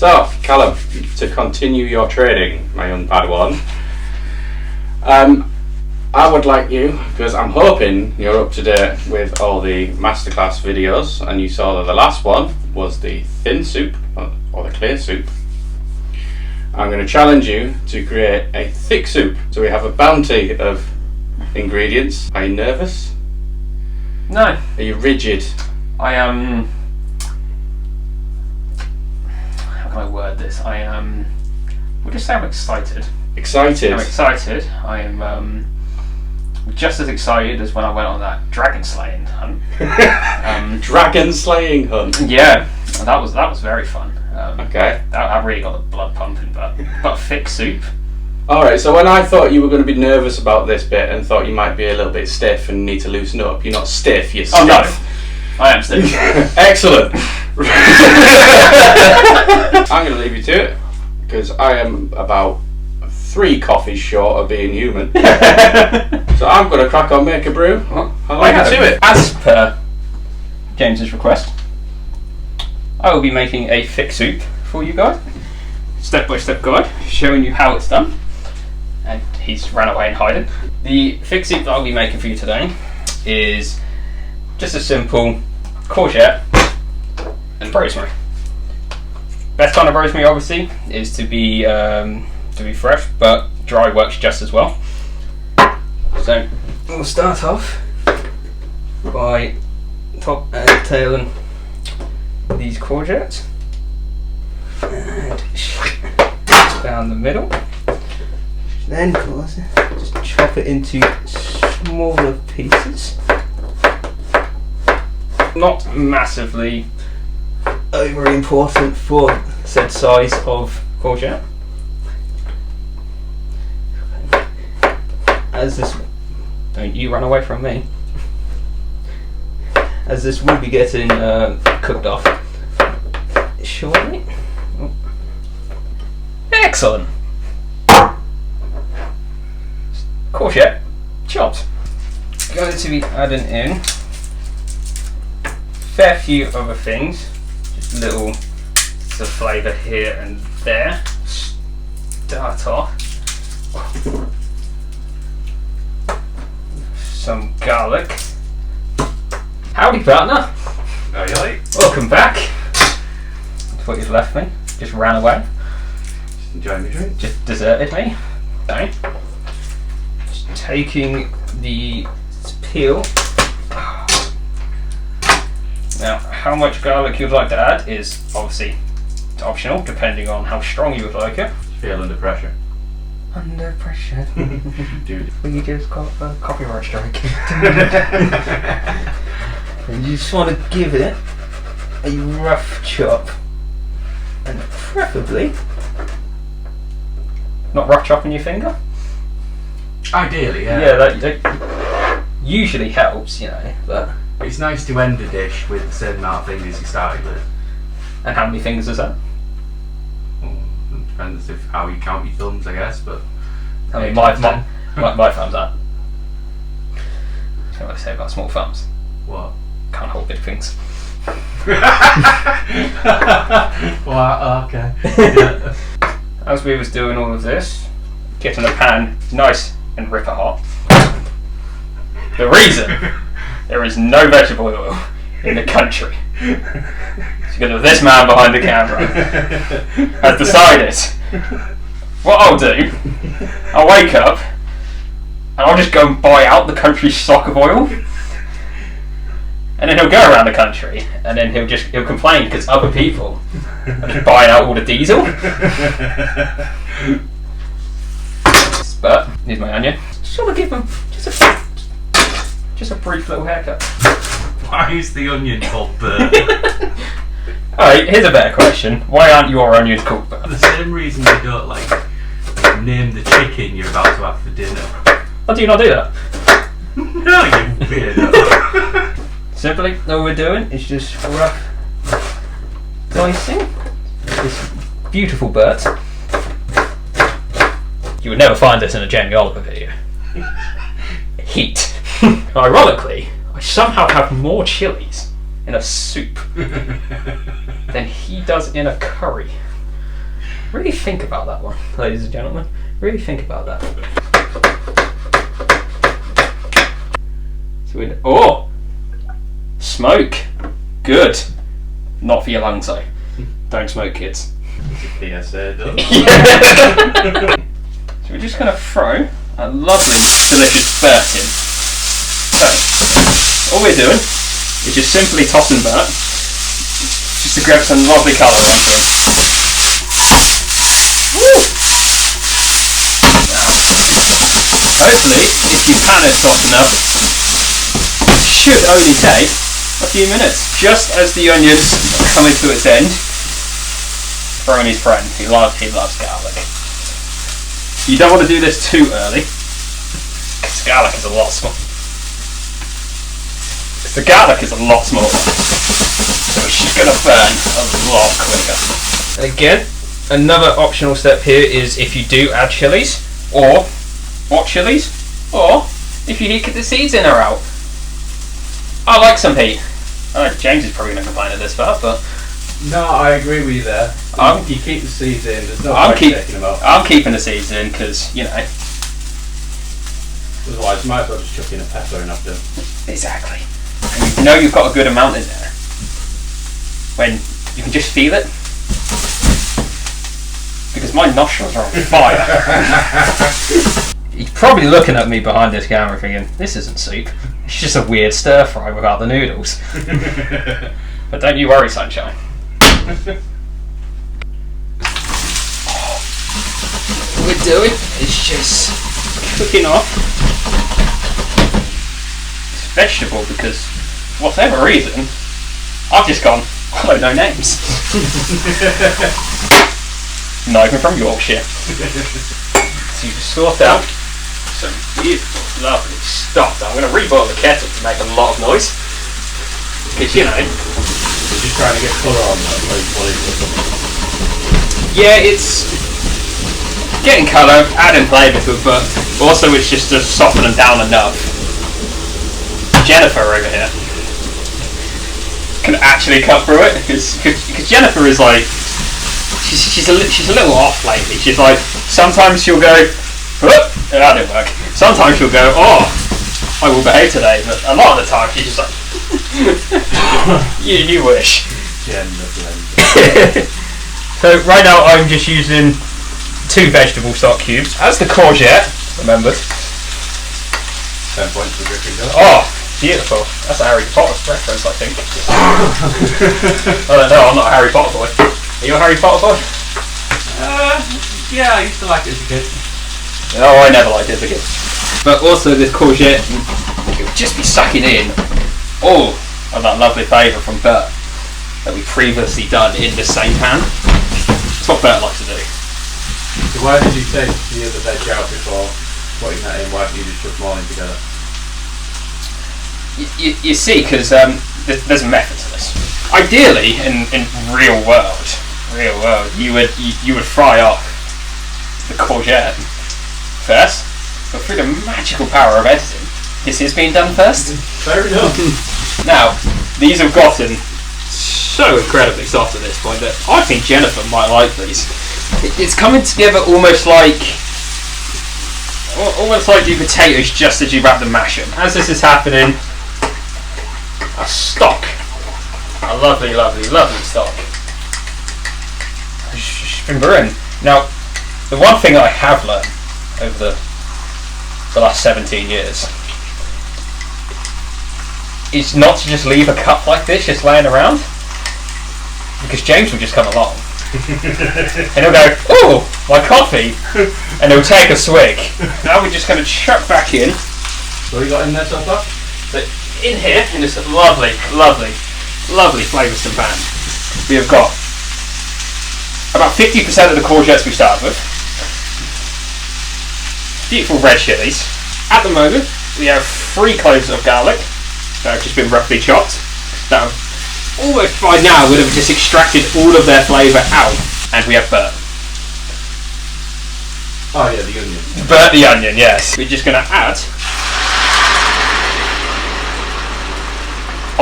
So, Callum, to continue your training, my young Padawan, I would like you, because I'm hoping you're up to date with all the masterclass videos, and you saw that the last one was the thin soup, or the clear soup. I'm going to challenge you to create a thick soup. So we have a bounty of ingredients. Are you nervous? No. Are you rigid? I am... how can I word this? I am... we'll just say I'm excited. Excited? I'm excited. I am just as excited as when I went on that dragon slaying hunt. Dragon slaying hunt? Yeah, that was very fun. Okay. That really got the blood pumping, but thick soup. Alright, so when I thought you were going to be nervous about this bit and thought you might be a little bit stiff and need to loosen up, you're not stiff, you're stiff. Oh no, I am stiff. Excellent. I'm going to leave you to it, because I am about 3 coffees short of being human. So I'm going to crack on, make a brew. I'll leave you to it. As per James's request, I will be making a thick soup for you guys. Step-by-step guide, showing you how it's done. And he's ran away and hiding. The thick soup that I'll be making for you today is just a simple courgette and rosemary. Best kind of rosemary, obviously, is to be fresh, but dry works just as well. So we'll start off by top and tailing these courgettes and down the middle. Then, of course, just chop it into smaller pieces. Not massively overly important for said size of courgette. As this, don't you run away from me. As this will be getting cooked off shortly. Oh. Excellent. Courgette chopped. Going to be adding in a fair few other things, just little bits of flavour here and there. Start off some garlic. Howdy, partner. How are you like? Welcome back. I thought you'd left me. Just ran away. Just enjoying the drink. Just deserted me. Okay. Just taking the peel. Now, how much garlic you'd like to add is obviously optional, depending on how strong you would like it. Feel under pressure. Under pressure. Dude. Well, you just got a copyright strike. And you just want to give it a rough chop. And preferably not rough chopping your finger. Ideally, yeah. Yeah, that usually helps, you know, but... It's nice to end a dish with the same amount of fingers you started with. And how many fingers is that? It depends if how you count your thumbs, I guess, but... I mean, my thumbs up. What do I say about small thumbs? What? Can't hold big things. Well, okay. Yeah. As we was doing all of this, getting the pan nice and ripper hot. The reason there is no vegetable oil in the country is because of this man behind the camera has decided what I'll do, I'll wake up and I'll just go and buy out the country's stock of oil, and then he'll go around the country and then he'll complain because other people are just buying out all the diesel. But here's my onion. Just want to give him just a brief little haircut. Why is the onion called Bert? Alright, here's a better question. Why aren't your onions called Bert? The same reason you don't name the chicken you're about to have for dinner. Why do you not do that? No, you weirdo. Simply, all we're doing is just rough dicing this beautiful Bert. You would never find this in a Jamie Oliver video. Heat. Ironically, I somehow have more chilies in a soup than he does in a curry. Really think about that one, ladies and gentlemen. Really think about that. So smoke. Good. Not for your lungs though. Don't smoke, kids. PSA, So we're just going to throw a lovely, delicious Burt in. So, all we're doing is just simply tossing Burt, just to grab some lovely colour onto him. Woo! Now, hopefully, if you pan it soft enough, it should only take a few minutes. Just as the onions are coming to its end, throw in his friend. He loves garlic. You don't want to do this too early, because garlic is a lot smaller. The garlic is a lot smaller, so it's just going to burn a lot quicker. And again, another optional step here is if you do add chilies, or what chilies, or if you get the seeds in or out. I like some heat. James is probably going to complain at this part, but no, I agree with you there. You keep the seeds in. There's no point taking them out. I'm keeping the seeds in because otherwise, you might as well just chuck in a pepper and have them. Exactly. And you know you've got a good amount in there when you can just feel it. Because my nostrils are on fire. He's probably looking at me behind this camera thinking, this isn't soup. It's just a weird stir fry without the noodles. But don't you worry, sunshine. What we're doing is just cooking off this vegetable because, for whatever reason, I've just gone, I don't know names. Not even from Yorkshire. So you just sort out some beautiful, lovely stuff. I'm going to reboil the kettle to make a lot of noise. Because, you're just trying to get colour on that. Yeah, it's getting colour, adding flavour to it, but also it's just to soften them down enough. Jennifer over here can actually cut through it because Jennifer is like she's a little off lately. She's like sometimes she'll go, oh, that didn't work. Sometimes she'll go, oh, I will behave today, but a lot of the time she's just like, you wish. So right now I'm just using 2 vegetable stock cubes as the courgette, remembered. 10 points for Gryffindor. Oh, beautiful. That's a Harry Potter reference, I think. I don't know, I'm not a Harry Potter boy. Are you a Harry Potter boy? Yeah, I used to like it as a kid. No, I never liked it as a kid. But also this courgette, it would just be sucking in all of that lovely flavour from Burt that we previously done in the same pan. That's what Burt likes to do. So why did you take the other veg out before putting that in? Why didn't you just chuck them all in together? You see, because there's a method to this. Ideally, in real world, you would fry off the courgette first, but through the magical power of editing, this is being done first. Fair enough. Now, these have gotten so incredibly soft at this point that I think Jennifer might like these. It's coming together almost like the potatoes just as you wrap the mash them. As this is happening, a stock, a lovely, lovely, lovely stock, has been brewing. Now, the one thing I have learned over the last 17 years is not to just leave a cup like this just laying around, because James will just come along and he'll go, oh, my coffee, and he'll take a swig. Now we're just going to chuck back in. What have you got in there so far? But in here, in this lovely, lovely, lovely flavoursome pan, we have got about 50% of the courgettes we started with. Beautiful red chilies. At the moment, we have 3 cloves of garlic that have just been roughly chopped. That almost by now would have just extracted all of their flavour out. And we have Burt. Oh yeah, the onion. Burt the onion, yes. We're just going to add...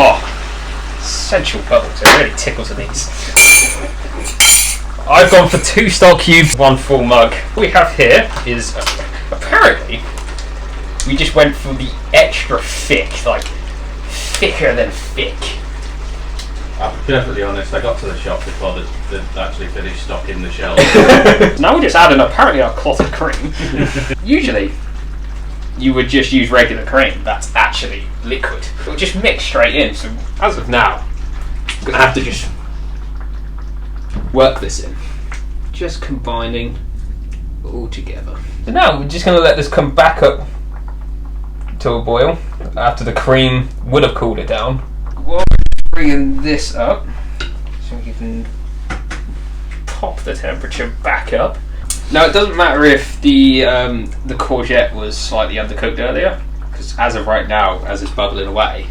Oh, sensual bubbles. It really tickles in these. I've gone for 2 stock cubes, 1 full mug. What we have here is, apparently, we just went for the extra thick, like, thicker than thick. I'll be perfectly honest, I got to the shop before they'd actually finished stocking the shelves. Now we're just adding, apparently, our clotted cream. Usually, you would just use regular cream that's actually liquid. It will just mix straight in, so as of now, I'm going to have to just work this in. Just combining all together. So now we're just going to let this come back up to a boil after the cream would have cooled it down. While bringing this up, so we can pop the temperature back up. Now it doesn't matter if the courgette was slightly undercooked earlier, because as of right now, as it's bubbling away,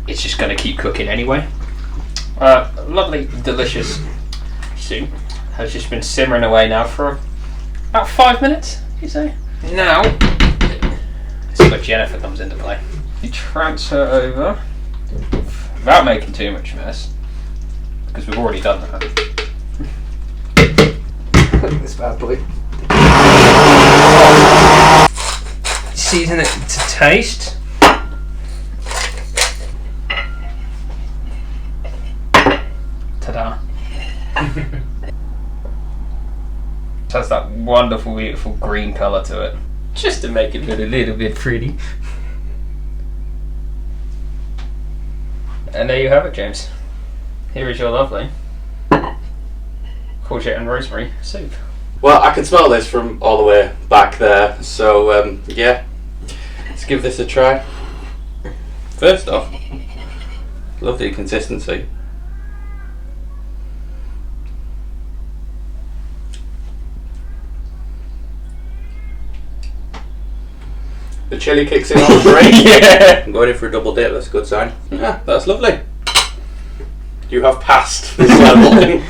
it's just going to keep cooking anyway. Lovely, delicious soup has just been simmering away now for about 5 minutes, you say? Now, this is where Jennifer comes into play. You transfer over without making too much mess, because we've already done that. This bad boy. Season it to taste. Ta-da. It has that wonderful, beautiful green colour to it, just to make it look a little bit pretty. And there you have it, James. Here is your lovely courgette and rosemary soup. Well, I can smell this from all the way back there, so yeah, let's give this a try. First off, lovely consistency. The chilli kicks in on the break. Yeah. I'm going in for a double dip, that's a good sign. Yeah, that's lovely. You have passed this level.